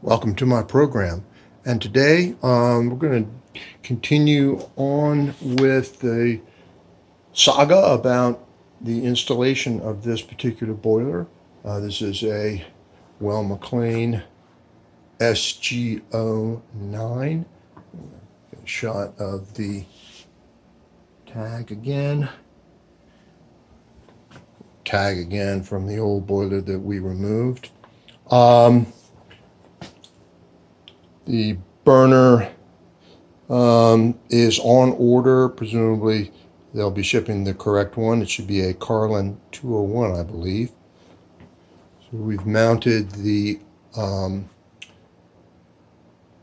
Welcome to my program. And today we're going to continue on with the saga about the installation of this particular boiler. This is a McLean SGO9. Get a shot of the tag again. Tag again from the old boiler that we removed. The burner is on order. Presumably they'll be shipping the correct one. It should be a Carlin 201, I believe. So we've mounted the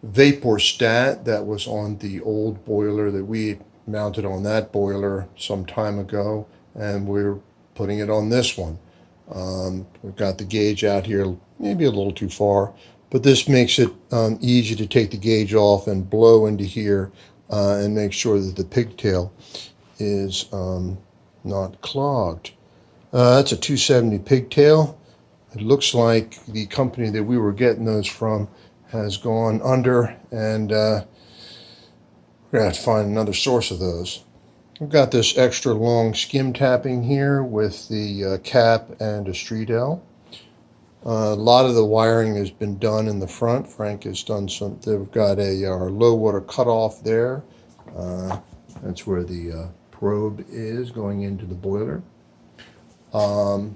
vapor stat that was on the old boiler that we mounted on that boiler some time ago, and we're putting it on this one. We've got the gauge out here, maybe a little too far, but this makes it easy to take the gauge off and blow into here and make sure that the pigtail is not clogged. That's a 270 pigtail. It looks like the company that we were getting those from has gone under, and we're going to have to find another source of those. We've got this extra long skim tapping here with the cap and a street L. A lot of the wiring has been done in the front. Frank has done some. They've got our low water cutoff there. That's where the probe is going into the boiler. Got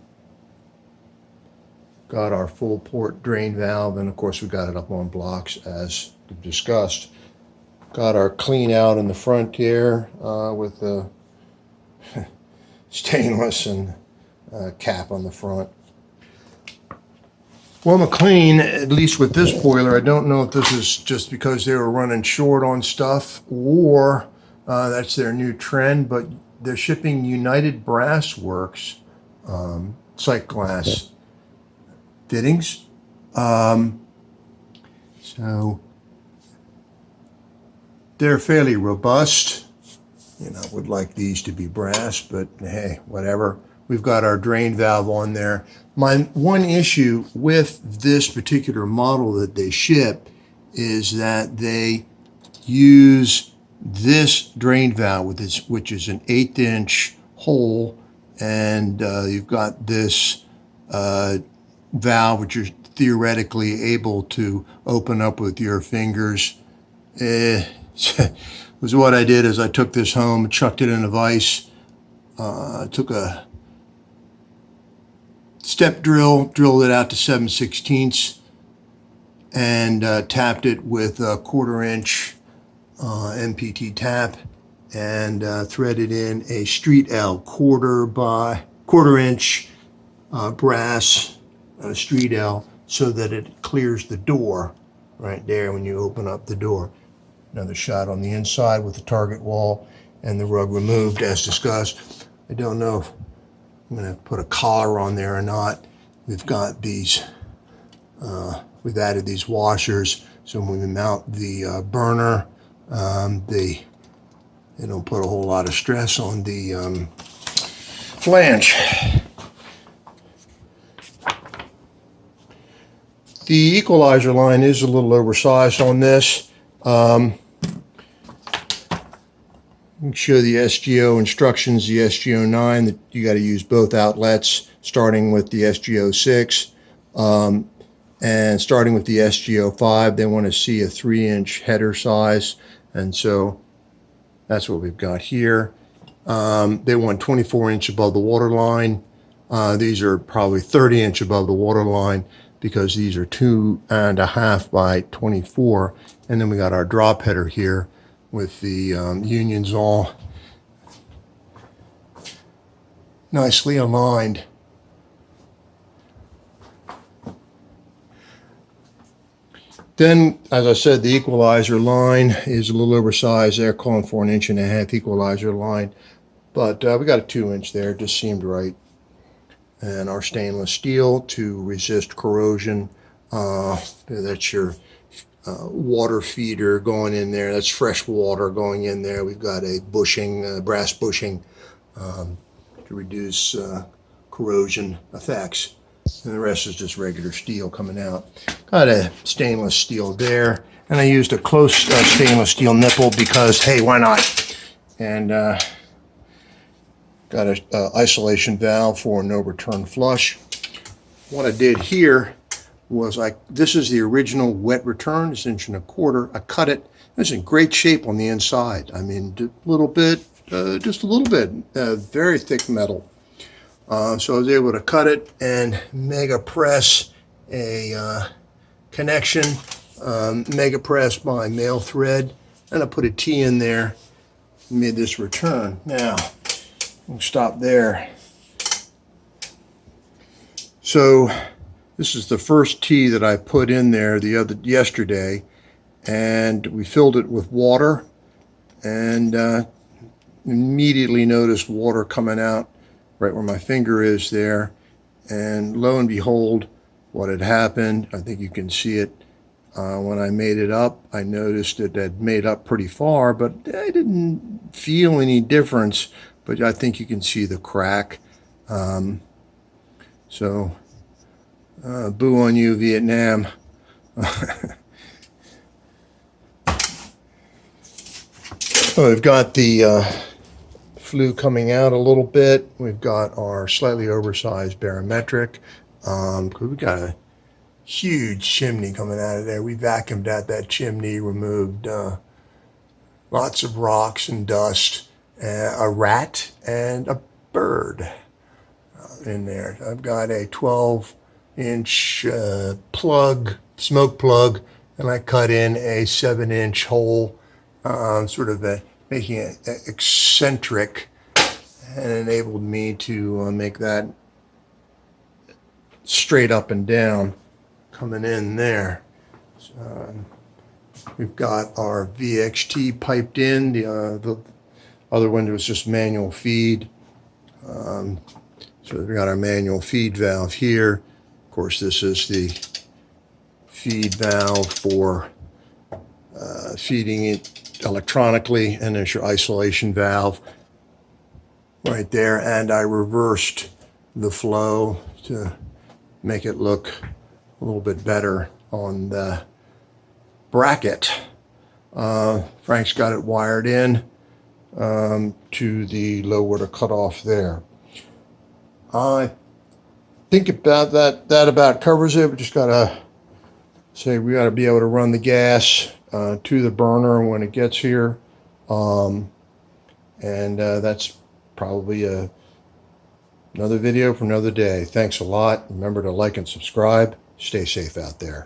our full port drain valve, and of course we got it up on blocks as discussed. Got our clean out in the front here with the stainless and cap on the front. Well, McLean, at least with this boiler, I don't know if this is just because they were running short on stuff or that's their new trend, but they're shipping United Brass Works sight glass fittings. So they're fairly robust. You know, would like these to be brass, but hey, whatever. We've got our drain valve on there. My one issue with this particular model that they ship is that they use this drain valve with this, which is an 1/8 inch hole, and you've got this valve which you're theoretically able to open up with your fingers. Was what I did is I took this home, chucked it in a vise, took a step drill, drilled it out to 7/16, and tapped it with a 1/4 inch MPT tap, and threaded in a street L, 1/4 inch brass street L, so that it clears the door right there when you open up the door. Another shot on the inside with the target wall and the rug removed as discussed. I don't know if I'm going to put a collar on there or not. We've got these, we've added these washers, so when we mount the burner, they don't put a whole lot of stress on the flange. The equalizer line is a little oversized on this. I can show the SGO instructions, the SGO9, that you got to use both outlets, starting with the SGO6 and starting with the SGO5. They want to see a 3-inch header size, and so that's what we've got here. They want 24-inch above the water line. These are probably 30-inch above the water line, because these are 2.5 by 24. And then we got our drop header here with the unions all nicely aligned. Then, as I said, the equalizer line is a little oversized. They're calling for 1.5 inch equalizer line, but we got a 2-inch there. It just seemed right. And our stainless steel to resist corrosion. That's your water feeder going in there. That's fresh water going in there. We've got a bushing, brass bushing to reduce corrosion effects. And the rest is just regular steel coming out. Got a stainless steel there. And I used a close stainless steel nipple because, hey, why not? And got an isolation valve for no return flush. What I did here was this is the original wet return. It's 1.25 inches. I cut it. It's in great shape on the inside. I mean, just a little bit, very thick metal. So I was able to cut it and mega press a connection, mega press my male thread, and I put a T in there, made this return. Now, we'll stop there. So this is the first T that I put in there yesterday, and we filled it with water, and immediately noticed water coming out right where my finger is there, and lo and behold, what had happened, I think you can see it, when I made it up, I noticed it had made up pretty far, but I didn't feel any difference, but I think you can see the crack. So, boo on you, Vietnam. So we've got the flue coming out a little bit. We've got our slightly oversized barometric. We've got a huge chimney coming out of there. We vacuumed out that chimney, removed lots of rocks and dust, a rat, and a bird in there. I've got a 12-inch smoke plug, and I cut in a 7-inch hole, sort of making it eccentric, and enabled me to make that straight up and down coming in there. We've got our VXT piped in. The other one was just manual feed. So we've got our manual feed valve here. Of course, this is the feed valve for feeding it electronically, and there's your isolation valve right there. And I reversed the flow to make it look a little bit better on the bracket. Frank's got it wired in to the low water cutoff there. I think about that about covers it. We just gotta say we gotta be able to run the gas to the burner when it gets here, and that's probably another video for another day. Thanks a lot. Remember to like and subscribe. Stay safe out there.